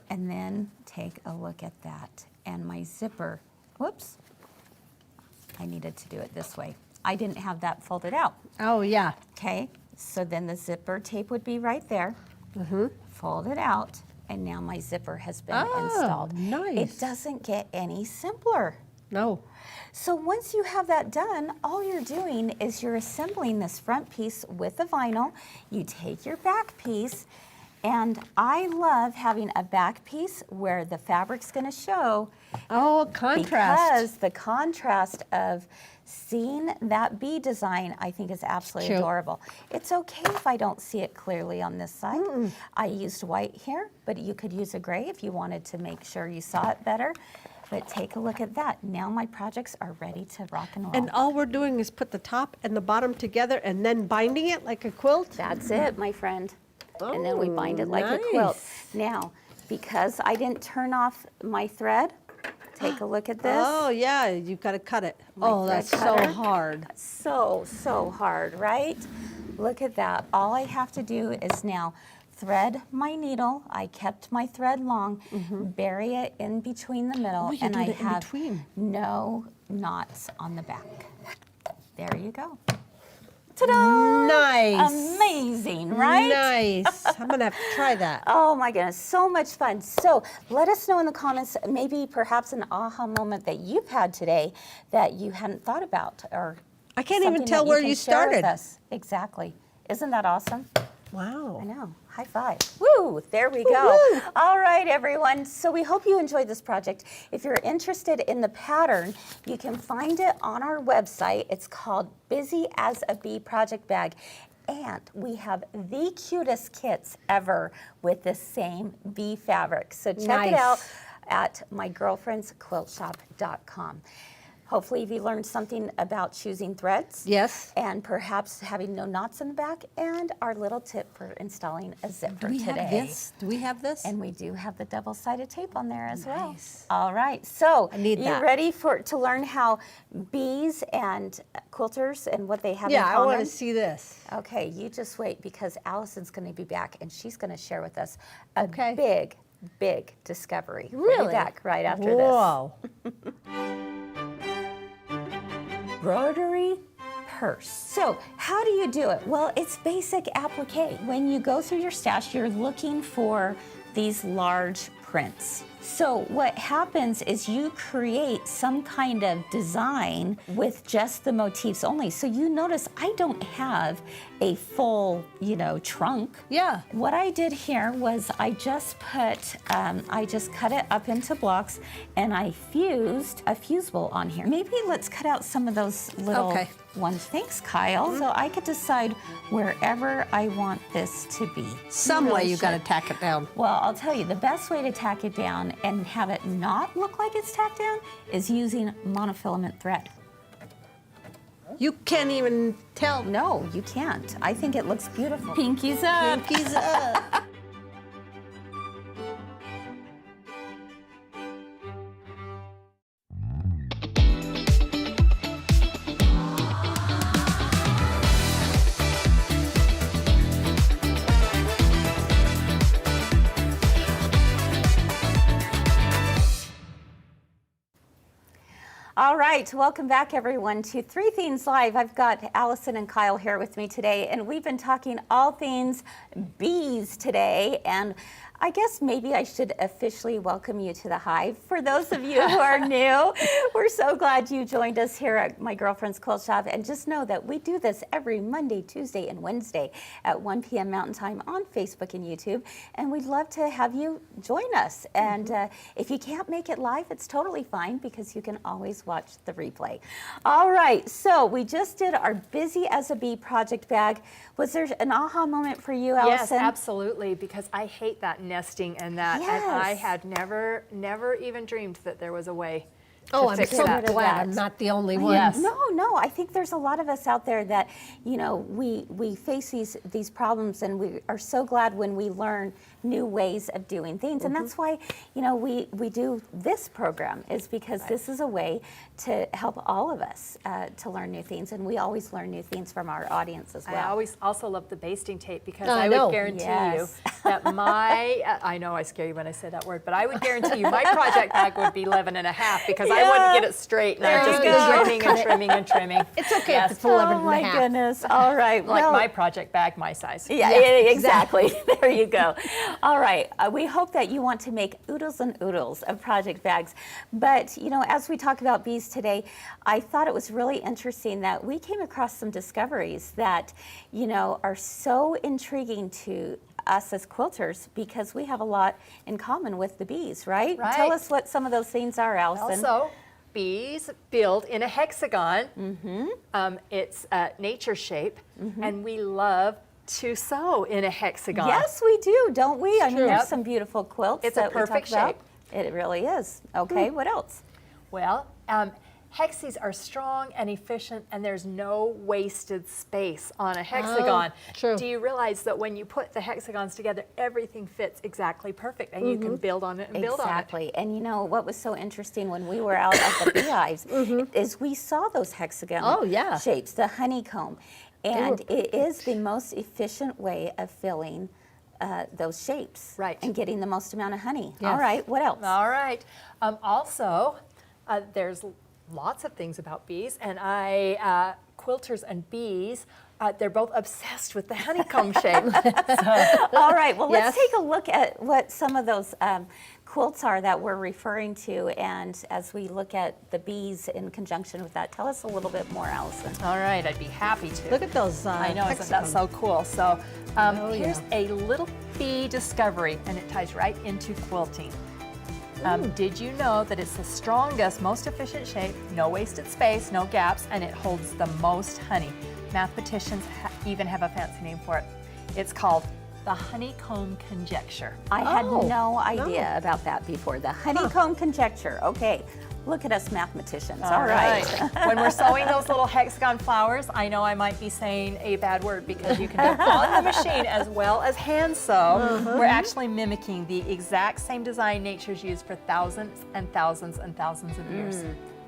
and then take a look at that. And my zipper, whoops, I needed to do it this way. I didn't have that folded out. Oh, yeah. Okay, so then the zipper tape would be right there. Fold it out, and now my zipper has been installed. nice. It doesn't get any simpler. No. So once you have that done, all you're doing is you're assembling this front piece with the vinyl. You take your back piece, and I love having a back piece where the fabric's gonna show, Oh, contrast. because the contrast of seeing that bee design, I think, is absolutely Cute. adorable. It's okay if I don't see it clearly on this side. I used white here, but you could use a gray if you wanted to make sure you saw it better. But take a look at that. Now my projects are ready to rock and roll. And all we're doing is put the top and the bottom together and then binding it like a quilt? That's it, my friend. And then we bind it like a quilt. nice. Now, because I didn't turn off my thread, take a look at this. Oh, yeah, you've got to cut it. Oh, thread that's so cutter. hard. So hard, right? Look at that. All I have to do is now thread my needle. I kept my thread long, bury it in between the middle, Oh, you and did I it in have between. no knots on the back. There you go. Ta-da! Nice. Amazing, right? Nice. I'm going to have to try that. Oh my goodness, so much fun. So let us know in the comments, maybe perhaps an aha moment that you've had today that you hadn't thought about, or I can't even something tell that where can you share with started. us. Exactly. Isn't that awesome? Wow. I know. High five. Woo! There we go. Woo-hoo. All right, everyone. So we hope you enjoyed this project. If you're interested in the pattern, you can find it on our website. It's called Busy as a Bee Project Bag. And we have the cutest kits ever with the same bee fabric. So check it Nice. out at mygirlfriendsquiltshop.com. hopefully you learned something about choosing threads. Yes. And perhaps having no knots in the back, and our little tip for installing a zipper today. Do we have this? And we do have the double-sided tape on there as well. Nice. All right, so I need you that. ready to learn how bees and quilters and what they have in Yeah, I common? want to see this. Okay, you just wait, because Allison's going to be back and she's going to share with us a Okay. big discovery. We'll Really? be back right after Whoa. this. Rotary purse. So how do you do it? Well, it's basic applique. When you go through your stash, you're looking for these large prints. So what happens is you create some kind of design with just the motifs only. So you notice I don't have a full, trunk. Yeah. What I did here was I just cut it up into blocks, and I fused a fusible on here. Maybe let's cut out some of those little Okay. ones. Thanks, Kyle. So I could decide wherever I want this to be. Some really way you got to should. tack it down. Well, I'll tell you, the best way to tack it down and have it not look like it's tacked down is using monofilament thread. You can't even tell. No, you can't. I think it looks beautiful. Pinkies up. Pinkies up. All right, welcome back everyone to Three Things Live. I've got Allison and Kyle here with me today, and we've been talking all things bees today. And I guess maybe I should officially welcome you to the hive. For those of you who are new, we're so glad you joined us here at My Girlfriend's Quilt Shop. And just know that we do this every Monday, Tuesday, and Wednesday at 1 p.m. Mountain Time on Facebook and YouTube. And we'd love to have you join us. And if you can't make it live, it's totally fine, because you can always watch the replay. All right, so we just did our Busy as a Bee project bag. Was there an aha moment for you, Allison? Yes, absolutely, because I hate that nesting and that, and I Yes. had never even dreamed that there was a way Oh, to I'm fix so that. glad I'm not the only one. Yes. No, I think there's a lot of us out there that, we face these problems, and we are so glad when we learn new ways of doing things. And that's why, we do this program, is because this is a way to help all of us to learn new things. And we always learn new things from our audience as well. I always also love the basting tape, because I I know. would guarantee Yes. you that I know I scare you when I say that word, but I would guarantee you my project bag would be 11 and a half, because I wouldn't get it straight, and I'd There just you be go. trimming and trimming and trimming. It's okay Yes. if it's 11 Oh and my a half. goodness. All right. Like well, my project bag, my size. Yeah, exactly. There you go. All right. We hope that you want to make oodles and oodles of project bags. But, as we talk about bees today, I thought it was really interesting that we came across some discoveries that, are so intriguing to us as quilters, because we have a lot in common with the bees, right? Right. Tell us what some of those things are, Allison. Also, bees build in a hexagon. It's nature shape, and we love to sew in a hexagon. Yes, we do, don't we? I mean, True. there's Yep. some beautiful quilts It's a that we talk perfect about. shape. It really is. Okay, what else? Well, hexes are strong and efficient, and there's no wasted space on a hexagon. true. Do you realize that when you put the hexagons together, everything fits exactly perfect, and you can build on it and build on it? Exactly. And what was so interesting when we were out at the beehives is we saw those hexagon Oh, yeah. shapes, the honeycomb. And it is the most efficient way of filling those shapes. Right. And getting the most amount of honey. Yes. All right, what else? All right. Also, there's lots of things about bees, and quilters and bees, they're both obsessed with the honeycomb shape. All right, well, let's Yes. take a look at what some of those quilts are that we're referring to. And as we look at the bees in conjunction with that, tell us a little bit more, Allison. All right, I'd be happy to. Look at those I know, isn't that hexagons. so cool? So here's yeah. a little bee discovery, and it ties right into quilting. Did you know that it's the strongest, most efficient shape, no wasted space, no gaps, and it holds the most honey? Mathematicians even have a fancy name for it. It's called the honeycomb conjecture. I had Oh, no idea about that before. The honeycomb conjecture. Okay, Look at us mathematicians. All right. When we're sewing those little hexagon flowers, I know I might be saying a bad word because you can do it on the machine as well as hand sew. We're actually mimicking the exact same design nature's used for thousands and thousands and thousands of years.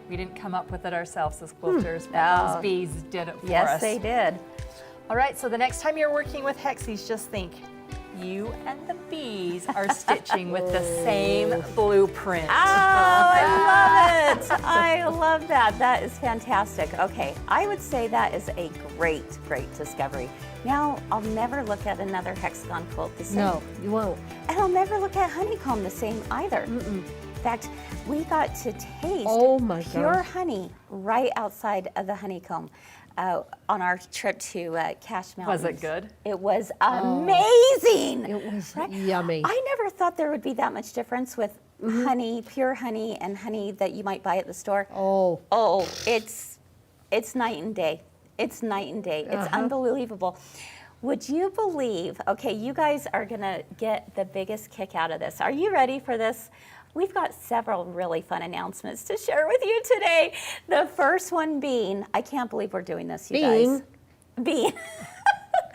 We didn't come up with it ourselves as quilters, but those bees did it for us. Yes, they did. All right, so the next time you're working with hexies, just think, you and the bees are stitching with the same blueprint. Oh, I love it. I love that. That is fantastic. Okay, I would say that is a great, great discovery. Now, I'll never look at another hexagon quilt the same. No, you won't. And I'll never look at honeycomb the same either. In fact, we got to taste Oh my pure gosh. honey right outside of the honeycomb on our trip to Cache Mountains. Was it good? It was amazing. It was yummy. I never thought there would be that much difference with honey, pure honey, and honey that you might buy at the store. Oh. It's night and day. It's night and day. It's unbelievable. Would you believe, okay, you guys are gonna get the biggest kick out of this. Are you ready for this? We've got several really fun announcements to share with you today. The first one being, I can't believe we're doing this, you guys. Being.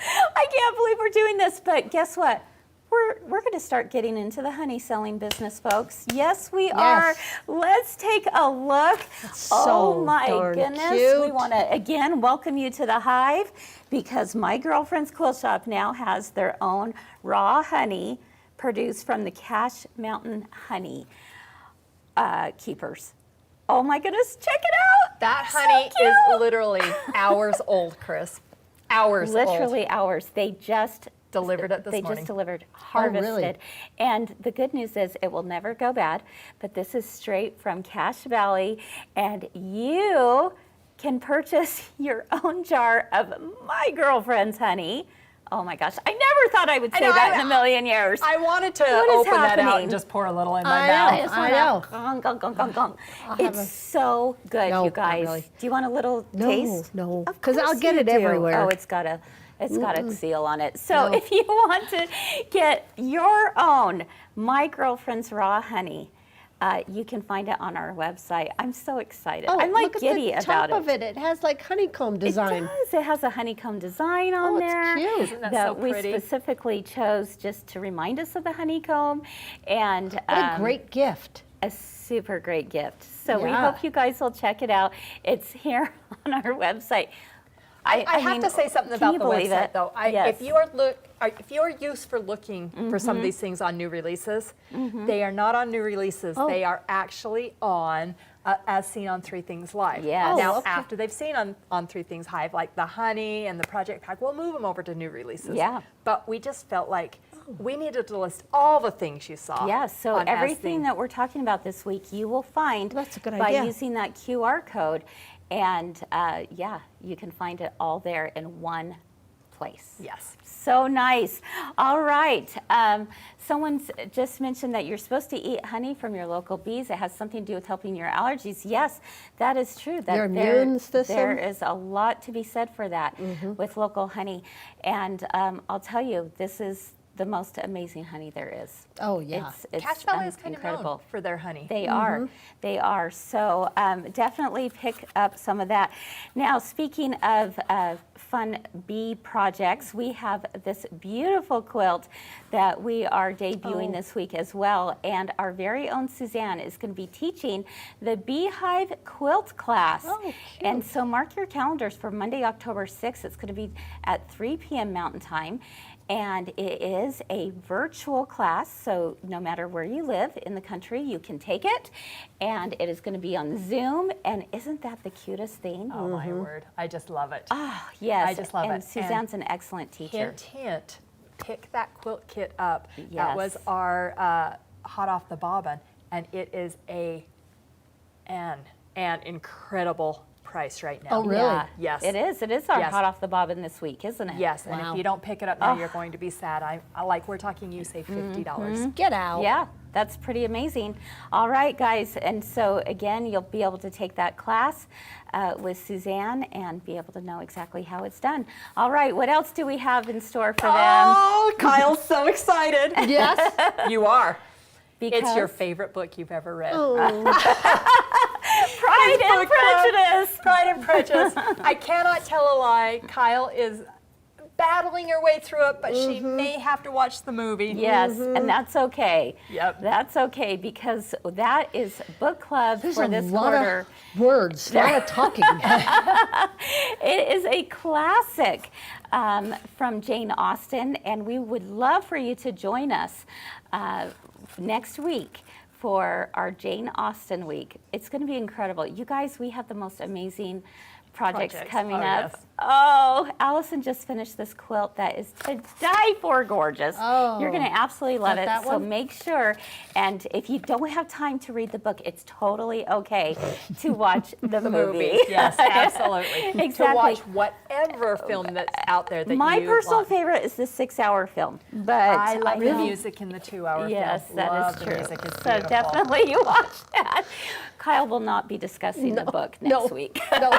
I can't believe we're doing this, but guess what? We're going to start getting into the honey selling business, folks. Yes, we are. Let's take a look. Oh so my darn goodness. cute. We want to, again, welcome you to the Hive because my girlfriend's quilt shop now has their own raw honey produced from the Cache Mountain honey keepers. Oh my goodness, check it out. That So honey cute. is literally hours old, Chris. Hours old. Literally hours. They just Delivered it this they morning. just delivered, Oh, harvested. really? And the good news is it will never go bad, but this is straight from Cache Valley, and you can purchase your own jar of my girlfriend's honey. Oh my gosh, I never thought I would say know, that in a million years. I wanted to What is open that out happening? and just pour a little in my I mouth. know. just I wanna know. gong, gong, gong, gong, gong. have It's a- so good, No, you not guys. really. Do you want a little taste? No, Of 'cause I'll course get you it do. everywhere. Oh, it's got a seal on it. So if you want to get your own My Girlfriend's Raw Honey, you can find it on our website. I'm so excited. I'm like look at giddy the about top of it. It has like honeycomb design. It does. It has a honeycomb design on Oh, it's there. cute. Isn't that so we pretty? specifically chose just to remind us of the honeycomb, and What a great gift. a super great gift. So we Yeah. hope you guys will check it out. It's here on our website. I have mean, to say something can about you the believe website, it? though. Yes. If you are used for looking for some of these things on new releases, they are not on new releases. They are actually on as seen on Three Things Live. Yes. Now, Oh, okay. after they've seen on Three Things Live, like the honey and the project pack, we'll move them over to new releases. Yeah. But we just felt like we needed to list all the things you saw. Yeah, so on As everything Seen. that we're talking about this week, you will find That's a good by idea. using that QR code. And yeah, you can find it all there in one place. Yes. So nice. All right. Someone's just mentioned that you're supposed to eat honey from your local bees. It has something to do with helping your allergies. Yes, that is true. That Your immune system. There is a lot to be said for that with local honey. And I'll tell you, this is the most amazing honey there is. Oh, yeah. It's Cache Valley is kind incredible. of known for their honey. They are. They are. So definitely pick up some of that. Now, speaking of fun bee projects, we have this beautiful quilt that we are debuting this week as well. And our very own Suzanne is going to be teaching the Beehive Quilt class. Oh, cute. And so mark your calendars for Monday, October 6th. It's going to be at 3 p.m. Mountain Time. And it is a virtual class, so no matter where you live in the country, you can take it. And it is going to be on Zoom. And isn't that the cutest thing? Oh, my word. I just love it. Oh, yes. I just love and it. Suzanne's an excellent teacher. Hint, hint, pick that quilt kit up. Yes. That was our hot off the bobbin, and it is an incredible price right now. Oh, really? Yeah, Yes. it is. It is our Yes. hot off the bobbin this week, isn't it? Yes, and Wow. if you don't pick it up now, you're going to be sad. I like we're talking you say $50. Get out. Yeah, that's pretty amazing. All right, guys, and so again, you'll be able to take that class with Suzanne and be able to know exactly how it's done. All right, what else do we have in store for them? Oh, Kyle's so excited. Yes. You are. Because It's your favorite book you've ever read. Oh. Pride and book club. Prejudice. Pride and Prejudice. I cannot tell a lie. Kyle is battling her way through it, but she may have to watch the movie. Yes, and that's okay. Yep. That's okay because that is book club There's for a this lot quarter. of words, a lot of talking. It is a classic from Jane Austen, and we would love for you to join us next week for our Jane Austen week. It's going to be incredible. You guys, we have the most amazing projects coming up. Yes. Oh, Allison just finished this quilt that is to die for gorgeous. Oh. You're going to absolutely love Like it. that So one? make sure, and if you don't have time to read the book, it's totally okay to watch the movie. Yes, absolutely. To Exactly. watch whatever film that's out there that My you personal want. favorite is the 6-hour film, but I love the know- music in the 2-hour Yes, film. that Love is the true. music. It's So beautiful. definitely you watch that. Kyle will not be discussing the book next week. No,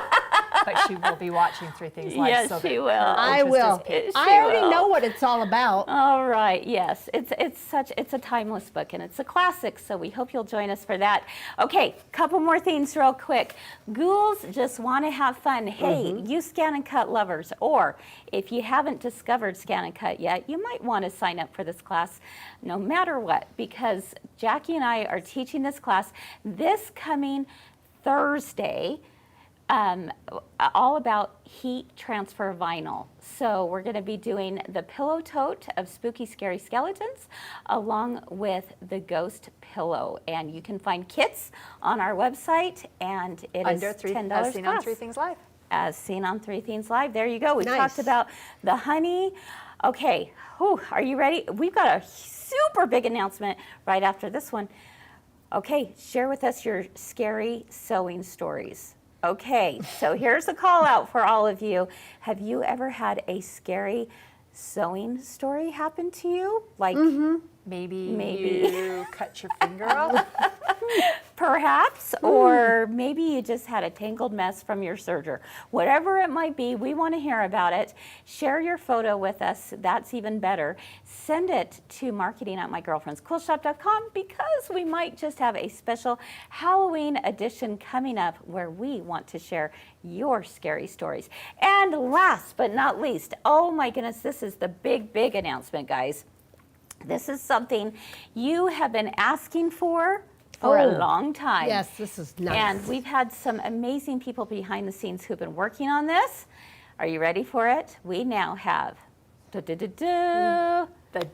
But she will be watching Three Things Live. Yes, so she that will. her I interest will. is piqued. I already will. know what it's all about. All right, yes, it's a timeless book and it's a classic, so we hope you'll join us for that. Okay, couple more things real quick. Ghouls just want to have fun. Hey, you Scan and Cut lovers, or if you haven't discovered Scan and Cut yet, you might want to sign up for this class no matter what, because Jackie and I are teaching this class this coming Thursday. All about heat transfer vinyl. So we're going to be doing the pillow tote of Spooky Scary Skeletons along with the ghost pillow. And you can find kits on our website, and it is Under $10 as seen on class. Three Things Live. As seen on Three Things Live. There you go. We Nice. talked about the honey. Okay, whew, are you ready? We've got a super big announcement right after this one. Okay, share with us your scary sewing stories. Okay, so here's a call out for all of you. Have you ever had a scary sewing story happen to you? Like Maybe Maybe. you cut your finger off. perhaps, or maybe you just had a tangled mess from your serger. Whatever it might be, we want to hear about it. Share your photo with us. That's even better. Send it to marketing@mygirlfriendsquiltshop.com because we might just have a special Halloween edition coming up where we want to share your scary stories. And last but not least, oh my goodness, this is the big announcement, guys. This is something you have been asking for a Oh, long time. Yes, this is nice. And we've had some amazing people behind the scenes who've been working on this. Are you ready for it? We now have The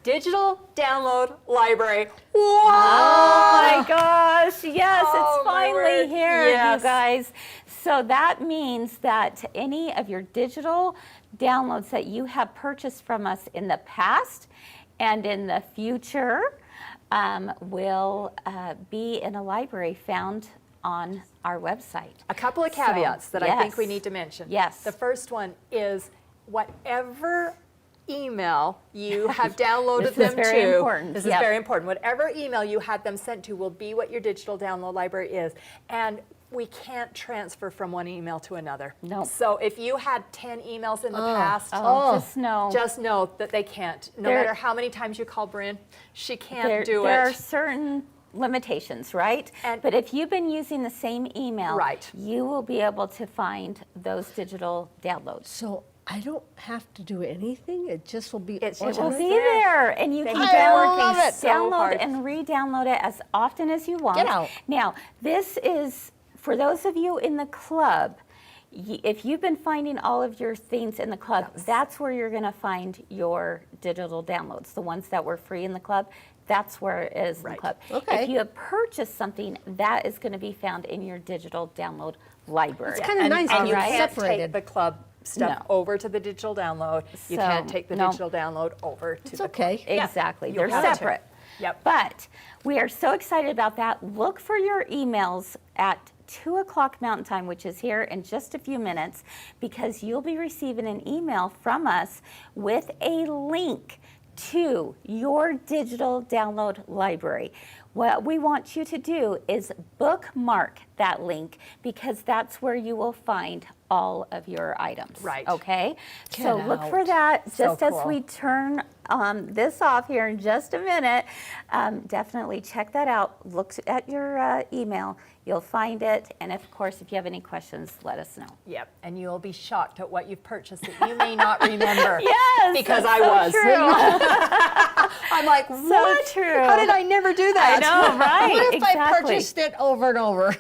digital download library. Oh Wow! my gosh, yes, Oh, it's my finally word. here, Yes. you guys. So that means that any of your digital downloads that you have purchased from us in the past and in the future will be in a library found on our website. A couple of So, caveats that I think we yes. need to mention. Yes. The first one is whatever email you have downloaded This is them very to. important. This Yep. is very important. Whatever email you had them sent to will be what your digital download library is. And we can't transfer from one email to another. No. So if you had 10 emails in the past, Just know. just know that they can't. No There- matter how many times you call Bryn, she can't there, do there it. are certain limitations, right? And- but if you've been using the same email, Right. you will be able to find those digital downloads. So I don't have to do anything. It just will be. It's on just It will there? be there. there, and you They can have been download, working so download hard. and re-download it as often as you want. Get out. Now, this is for those of you in the club. If you've been finding all of your things in the club, that's where you're going to find your digital downloads. The ones that were free in the club, that's where it is in the Right. club. Okay. If you have purchased something, that is going to be found in your digital download library. It's kind of nice and when you it's can't separated. take the club stuff No. over to the digital download. You So, can't take the no. digital download over to It's the okay. Yeah. Exactly. You'll They're have to. separate. Yep. But we are so excited about that. Look for your emails at 2 o'clock Mountain Time, which is here in just a few minutes, because you'll be receiving an email from us with a link to your digital download library. What we want you to do is bookmark that link because that's where you will find all of your items. Right. Okay? Get So look for out. that So just as cool. we turn this off here in just a minute. Definitely check that out. Look at your email. you'll find it. And of course, if you have any questions, let us know. Yep, and you'll be shocked at what you've purchased that you may not remember. Yes, because that's I so was. true. I'm like, what? true. How did I never do that? I know, right? What if I exactly. purchased it over and over?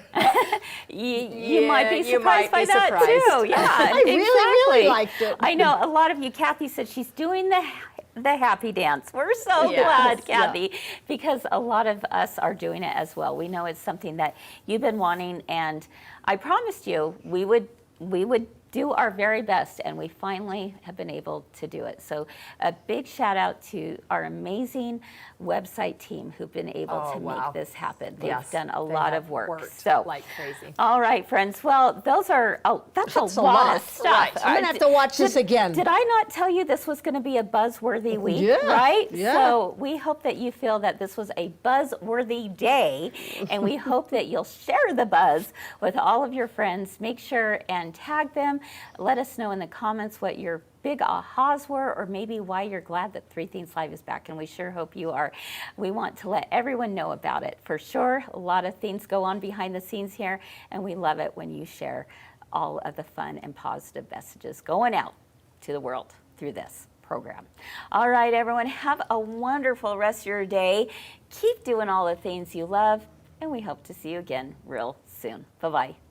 You might be Yeah, you surprised might by be that surprised. too. Yeah, I really liked it. I know a lot of you. Kathy said she's doing the happy dance. We're so Yes, glad, yeah. Kathy, because a lot of us are doing it as well. We know it's something that you've been wanting, and I promised you we would do our very best, and we finally have been able to do it. So a big shout out to our amazing website team who've been able Oh, to wow. make this happen. They've Yes, done a they lot have of work. worked So like crazy. all right, friends. Well, that's a lot of stuff. Right. I'm going to have to watch this again. Did I not tell you this was going to be a buzzworthy week? Yeah, Right? yeah. So we hope that you feel that this was a buzzworthy day, and we hope that you'll share the buzz with all of your friends. Make sure and tag them. Let us know in the comments what your big ahas were, or maybe why you're glad that Three Things Live is back, and we sure hope you are. We want to let everyone know about it. For sure, a lot of things go on behind the scenes here, and we love it when you share all of the fun and positive messages going out to the world through this program. All right, everyone, have a wonderful rest of your day. Keep doing all the things you love, and we hope to see you again real soon. Bye-bye.